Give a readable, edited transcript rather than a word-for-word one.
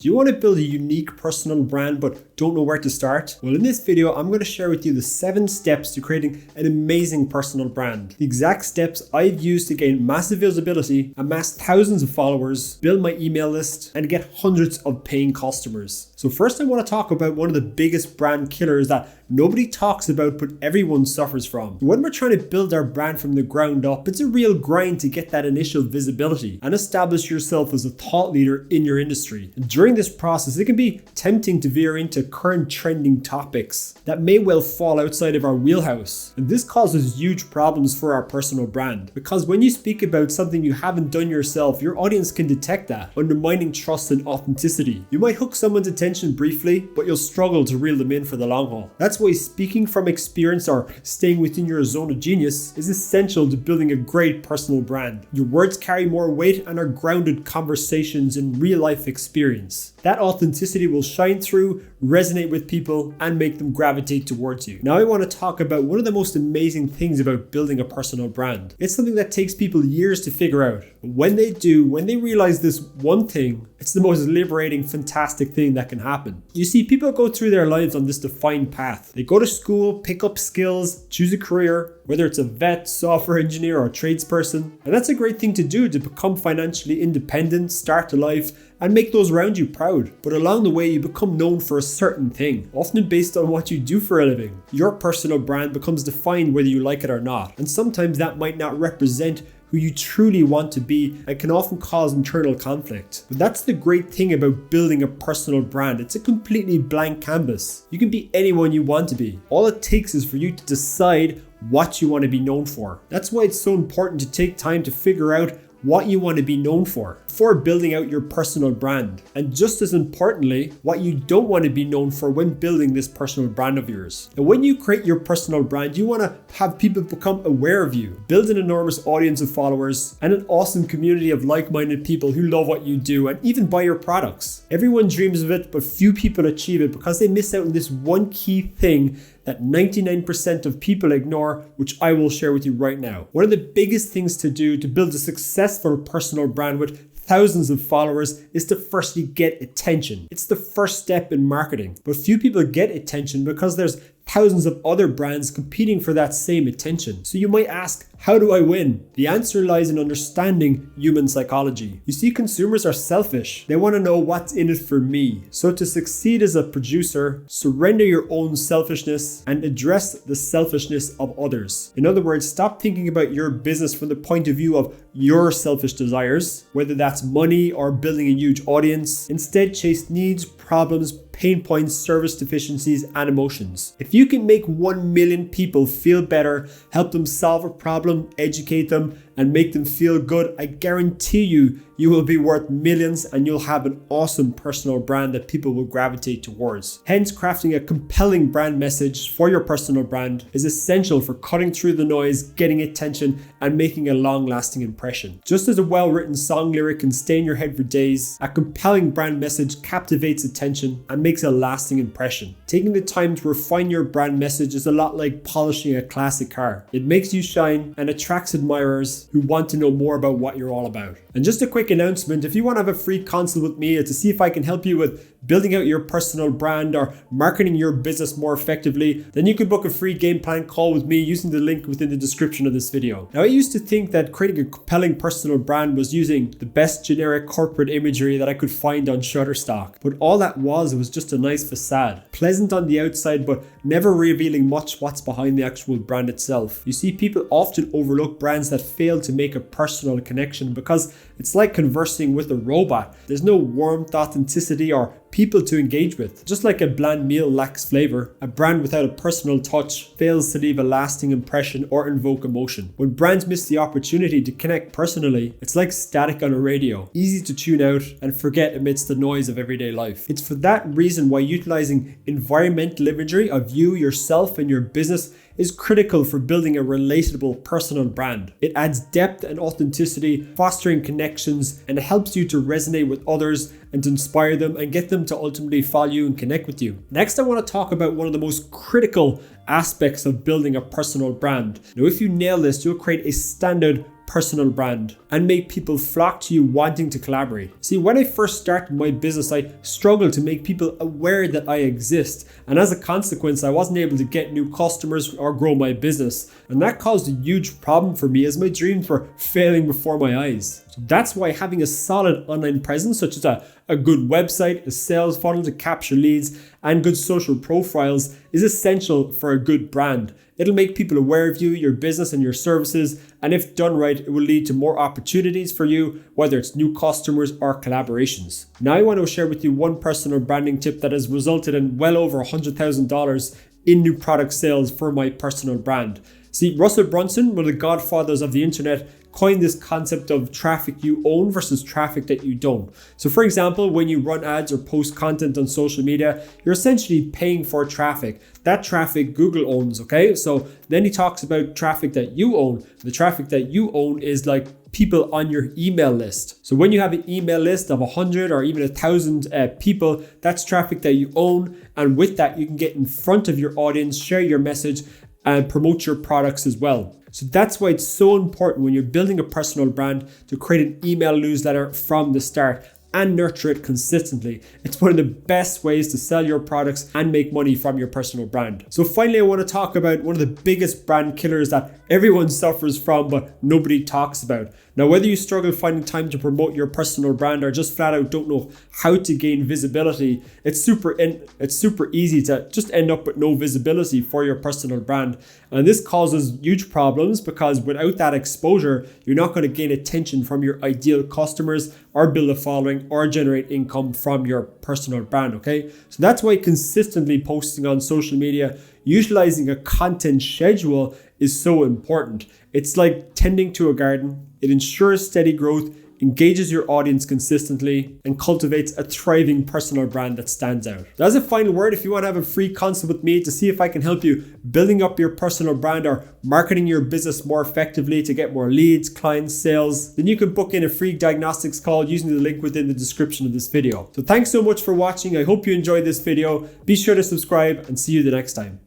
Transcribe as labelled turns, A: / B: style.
A: Do you want to build a unique personal brand but don't know where to start? Well, in this video, I'm going to share with you the 7 steps to creating an amazing personal brand. The exact steps I've used to gain massive visibility, amass thousands of followers, build my email list, and get hundreds of paying customers. So first I want to talk about one of the biggest brand killers that nobody talks about but everyone suffers from. When we're trying to build our brand from the ground up, it's a real grind to get that initial visibility and establish yourself as a thought leader in your industry. And during this process, it can be tempting to veer into current trending topics that may well fall outside of our wheelhouse. And this causes huge problems for our personal brand, because when you speak about something you haven't done yourself, your audience can detect that, undermining trust and authenticity. You might hook someone's attention briefly, but you'll struggle to reel them in for the long haul. That's why speaking from experience or staying within your zone of genius is essential to building a great personal brand. Your words carry more weight and are grounded conversations in real life experience. That authenticity will shine through, resonate with people, and make them gravitate towards you. Now I want to talk about one of the most amazing things about building a personal brand. It's something that takes people years to figure out. But when they do, when they realize this one thing, it's the most liberating, fantastic thing that can happen. You see, people go through their lives on this defined path. They go to school, pick up skills, choose a career, whether it's a vet, software engineer, or tradesperson. And that's a great thing to do to become financially independent, start a life, and make those around you proud. But along the way, you become known for a certain thing, often based on what you do for a living. Your personal brand becomes defined whether you like it or not. And sometimes that might not represent who you truly want to be and can often cause internal conflict. But that's the great thing about building a personal brand. It's a completely blank canvas. You can be anyone you want to be. All it takes is for you to decide what you want to be known for. That's why it's so important to take time to figure out what you want to be known for before building out your personal brand. And just as importantly, what you don't want to be known for when building this personal brand of yours. And when you create your personal brand, you want to have people become aware of you, build an enormous audience of followers, and an awesome community of like-minded people who love what you do and even buy your products. Everyone dreams of it, but few people achieve it because they miss out on this one key thing that 99% of people ignore, which I will share with you right now. One of the biggest things to do to build a successful personal brand with thousands of followers is to firstly get attention. It's the first step in marketing, but few people get attention because there's thousands of other brands competing for that same attention. So you might ask, how do I win? The answer lies in understanding human psychology. You see, consumers are selfish. They want to know what's in it for me. So to succeed as a producer, surrender your own selfishness and address the selfishness of others. In other words, stop thinking about your business from the point of view of your selfish desires, whether that's money or building a huge audience. Instead, chase needs, problems, pain points, service deficiencies, and emotions. If you can make 1 million people feel better, help them solve a problem, educate them, and make them feel good, I guarantee you, you will be worth millions and you'll have an awesome personal brand that people will gravitate towards. Hence, crafting a compelling brand message for your personal brand is essential for cutting through the noise, getting attention, and making a long-lasting impression. Just as a well-written song lyric can stay in your head for days, a compelling brand message captivates attention and makes a lasting impression. Taking the time to refine your brand message is a lot like polishing a classic car. It makes you shine and attracts admirers who want to know more about what you're all about. And just a quick announcement, if you want to have a free consult with me to see if I can help you with building out your personal brand or marketing your business more effectively, then you can book a free game plan call with me using the link within the description of this video. Now, I used to think that creating a compelling personal brand was using the best generic corporate imagery that I could find on Shutterstock, but all that was just a nice facade, pleasant on the outside but never revealing much what's behind the actual brand itself. You see, people often overlook brands that fail to make a personal connection because it's like conversing with a robot. There's no warmth, authenticity, or people to engage with. Just like a bland meal lacks flavor, a brand without a personal touch fails to leave a lasting impression or invoke emotion. When brands miss the opportunity to connect personally, it's like static on a radio, easy to tune out and forget amidst the noise of everyday life. It's for that reason why utilizing environmental imagery of you, yourself, and your business is critical for building a relatable personal brand. It adds depth and authenticity, fostering connections, and it helps you to resonate with others and to inspire them and get them to ultimately follow you and connect with you. Next, I want to talk about one of the most critical aspects of building a personal brand. Now, if you nail this, you'll create a standard personal brand and make people flock to you wanting to collaborate. See, when I first started my business, I struggled to make people aware that I exist. And as a consequence, I wasn't able to get new customers or grow my business. And that caused a huge problem for me as my dreams were failing before my eyes. So that's why having a solid online presence, such as a good website, a sales funnel to capture leads, and good social profiles is essential for a good brand. It'll make people aware of you, your business, and your services. And if done right, it will lead to more opportunities for you, whether it's new customers or collaborations. Now, I want to share with you one personal branding tip that has resulted in well over $100,000 in new product sales for my personal brand. See, Russell Brunson, one of the godfathers of the internet, coined this concept of traffic you own versus traffic that you don't. So for example, when you run ads or post content on social media, you're essentially paying for traffic. That traffic Google owns, okay? So then he talks about traffic that you own. The traffic that you own is like people on your email list. So when you have an email list of 100 or even 1,000 people, that's traffic that you own. And with that, you can get in front of your audience, share your message, and promote your products as well. So that's why it's so important when you're building a personal brand to create an email newsletter from the start and nurture it consistently. It's one of the best ways to sell your products and make money from your personal brand. So finally, I want to talk about one of the biggest brand killers that everyone suffers from, but nobody talks about. Now, whether you struggle finding time to promote your personal brand or just flat out don't know how to gain visibility, it's super easy to just end up with no visibility for your personal brand. And this causes huge problems because without that exposure, you're not going to gain attention from your ideal customers or build a following or generate income from your personal brand, okay? So that's why consistently posting on social media, utilizing a content schedule is so important. It's like tending to a garden. It ensures steady growth, engages your audience consistently, and cultivates a thriving personal brand that stands out. As a final word, if you want to have a free consult with me to see if I can help you building up your personal brand or marketing your business more effectively to get more leads, clients, sales, then you can book in a free diagnostics call using the link within the description of this video. So thanks so much for watching. I hope you enjoyed this video. Be sure to subscribe and see you the next time.